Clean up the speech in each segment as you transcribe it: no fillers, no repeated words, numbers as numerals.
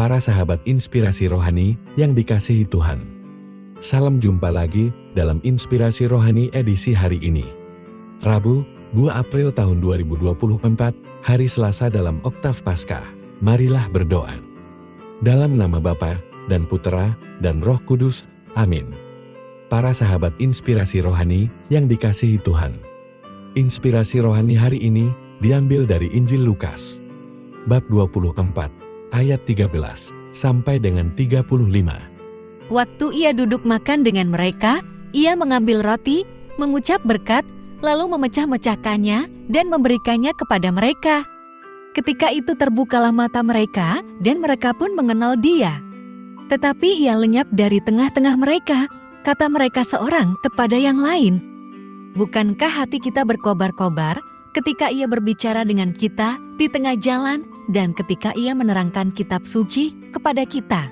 Para sahabat inspirasi rohani yang dikasihi Tuhan. Salam jumpa lagi dalam Inspirasi Rohani edisi hari ini. Rabu, 2 April tahun 2024, hari Selasa dalam Oktav Paskah. Marilah berdoa. Dalam nama Bapa dan Putera dan Roh Kudus. Amin. Para sahabat inspirasi rohani yang dikasihi Tuhan. Inspirasi rohani hari ini diambil dari Injil Lukas. Bab 24, ayat 13 sampai dengan 35. Waktu ia duduk makan dengan mereka, ia mengambil roti, mengucap berkat, lalu memecah-mecahkannya dan memberikannya kepada mereka. Ketika itu terbukalah mata mereka, dan mereka pun mengenal dia. Tetapi ia lenyap dari tengah-tengah mereka, kata mereka seorang kepada yang lain. Bukankah hati kita berkobar-kobar ketika ia berbicara dengan kita di tengah jalan dan ketika ia menerangkan kitab suci kepada kita?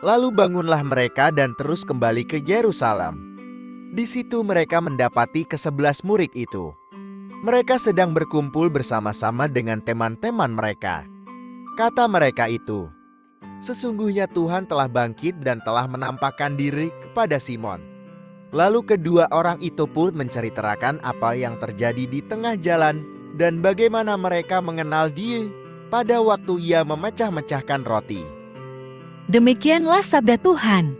Lalu bangunlah mereka dan terus kembali ke Yerusalem. Di situ mereka mendapati ke-11 murid itu. Mereka sedang berkumpul bersama-sama dengan teman-teman mereka. Kata mereka itu, "Sesungguhnya Tuhan telah bangkit dan telah menampakkan diri kepada Simon." Lalu kedua orang itu pun menceritakan apa yang terjadi di tengah jalan dan bagaimana mereka mengenal dia pada waktu ia memecah-mecahkan roti. Demikianlah sabda Tuhan.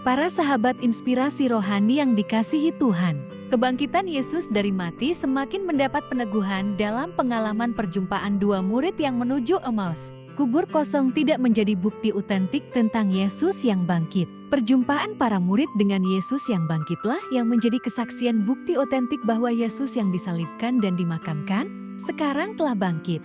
Para sahabat inspirasi rohani yang dikasihi Tuhan, kebangkitan Yesus dari mati semakin mendapat peneguhan dalam pengalaman perjumpaan dua murid yang menuju Emmaus. Kubur kosong tidak menjadi bukti otentik tentang Yesus yang bangkit. Perjumpaan para murid dengan Yesus yang bangkitlah yang menjadi kesaksian bukti otentik bahwa Yesus yang disalibkan dan dimakamkan sekarang telah bangkit.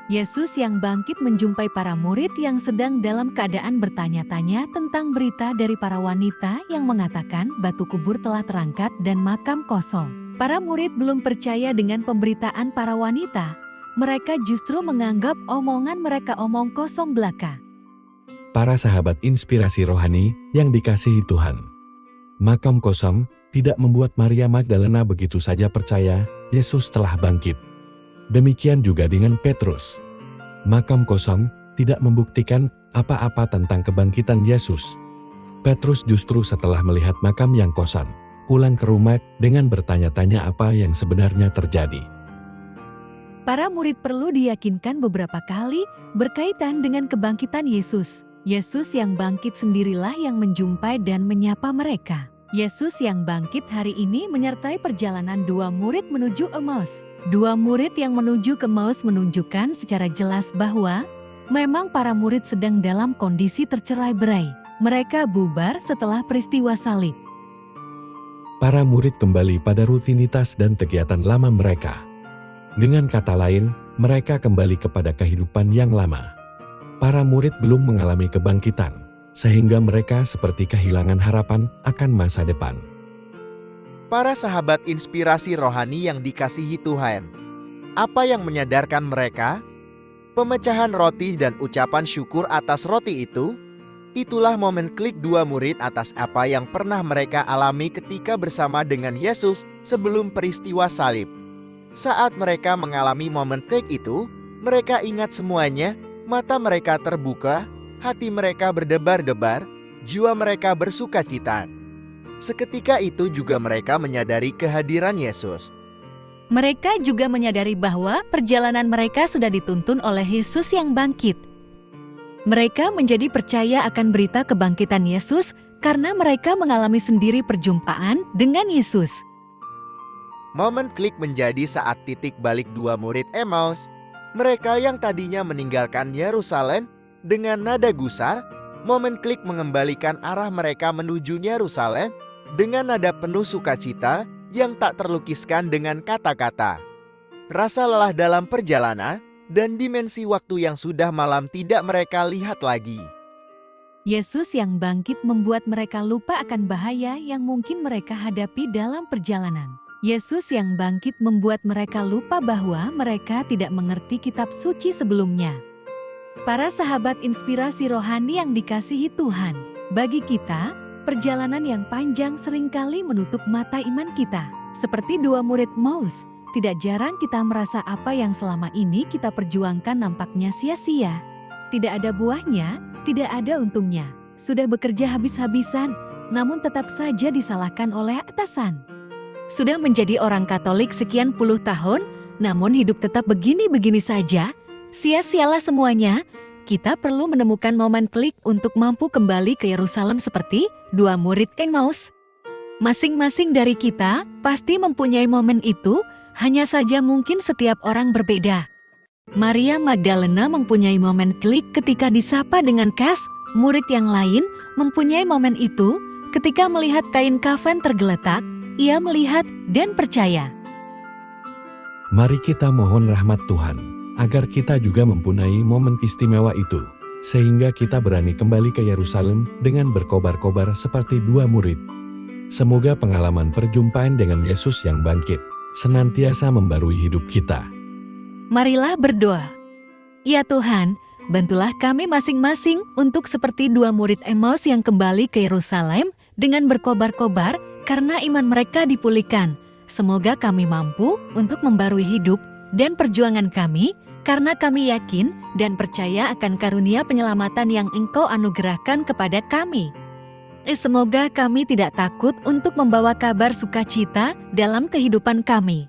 Yesus yang bangkit menjumpai para murid yang sedang dalam keadaan bertanya-tanya tentang berita dari para wanita yang mengatakan batu kubur telah terangkat dan makam kosong. Para murid belum percaya dengan pemberitaan para wanita. Mereka justru menganggap omongan mereka omong kosong belaka. Para sahabat inspirasi rohani yang dikasihi Tuhan. Makam kosong tidak membuat Maria Magdalena begitu saja percaya Yesus telah bangkit. Demikian juga dengan Petrus. Makam kosong tidak membuktikan apa-apa tentang kebangkitan Yesus. Petrus justru setelah melihat makam yang kosong, pulang ke rumah dengan bertanya-tanya apa yang sebenarnya terjadi. Para murid perlu diyakinkan beberapa kali berkaitan dengan kebangkitan Yesus. Yesus yang bangkit sendirilah yang menjumpai dan menyapa mereka. Yesus yang bangkit hari ini menyertai perjalanan dua murid menuju Emmaus. Dua murid yang menuju ke Emmaus menunjukkan secara jelas bahwa memang para murid sedang dalam kondisi tercerai-berai. Mereka bubar setelah peristiwa salib. Para murid kembali pada rutinitas dan kegiatan lama mereka. Dengan kata lain, mereka kembali kepada kehidupan yang lama. Para murid belum mengalami kebangkitan, sehingga mereka seperti kehilangan harapan akan masa depan. Para sahabat inspirasi rohani yang dikasihi Tuhan, apa yang menyadarkan mereka? Pemecahan roti dan ucapan syukur atas roti itu? Itulah momen klik dua murid atas apa yang pernah mereka alami ketika bersama dengan Yesus sebelum peristiwa salib. Saat mereka mengalami momen klik itu, mereka ingat semuanya, mata mereka terbuka, hati mereka berdebar-debar, jiwa mereka bersukacita. Seketika itu juga mereka menyadari kehadiran Yesus. Mereka juga menyadari bahwa perjalanan mereka sudah dituntun oleh Yesus yang bangkit. Mereka menjadi percaya akan berita kebangkitan Yesus karena mereka mengalami sendiri perjumpaan dengan Yesus. Momen klik menjadi saat titik balik dua murid Emmaus. Mereka yang tadinya meninggalkan Yerusalem dengan nada gusar, momen klik mengembalikan arah mereka menuju Yerusalem dengan nada penuh sukacita yang tak terlukiskan dengan kata-kata. Rasa lelah dalam perjalanan dan dimensi waktu yang sudah malam tidak mereka lihat lagi. Yesus yang bangkit membuat mereka lupa akan bahaya yang mungkin mereka hadapi dalam perjalanan. Yesus yang bangkit membuat mereka lupa bahwa mereka tidak mengerti kitab suci sebelumnya. Para sahabat inspirasi rohani yang dikasihi Tuhan, bagi kita, perjalanan yang panjang seringkali menutup mata iman kita. Seperti dua murid Emmaus, tidak jarang kita merasa apa yang selama ini kita perjuangkan nampaknya sia-sia. Tidak ada buahnya, tidak ada untungnya. Sudah bekerja habis-habisan, namun tetap saja disalahkan oleh atasan. Sudah menjadi orang Katolik sekian puluh tahun, namun hidup tetap begini-begini saja. Sia-sialah semuanya. Kita perlu menemukan momen klik untuk mampu kembali ke Yerusalem seperti dua murid Emmaus. Masing-masing dari kita pasti mempunyai momen itu, hanya saja mungkin setiap orang berbeda. Maria Magdalena mempunyai momen klik ketika disapa dengan Kas. Murid yang lain mempunyai momen itu ketika melihat kain kafan tergeletak, ia melihat dan percaya. Mari kita mohon rahmat Tuhan, agar kita juga mempunyai momen istimewa itu, sehingga kita berani kembali ke Yerusalem dengan berkobar-kobar seperti dua murid. Semoga pengalaman perjumpaan dengan Yesus yang bangkit senantiasa membarui hidup kita. Marilah berdoa. Ya Tuhan, bantulah kami masing-masing untuk seperti dua murid Emmaus yang kembali ke Yerusalem dengan berkobar-kobar karena iman mereka dipulihkan. Semoga kami mampu untuk membarui hidup dan perjuangan kami, karena kami yakin dan percaya akan karunia penyelamatan yang Engkau anugerahkan kepada kami. Semoga kami tidak takut untuk membawa kabar sukacita dalam kehidupan kami.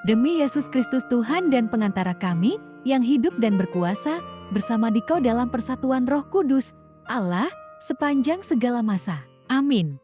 Demi Yesus Kristus Tuhan dan pengantara kami, yang hidup dan berkuasa bersama Dikau dalam persatuan Roh Kudus, Allah, sepanjang segala masa. Amin.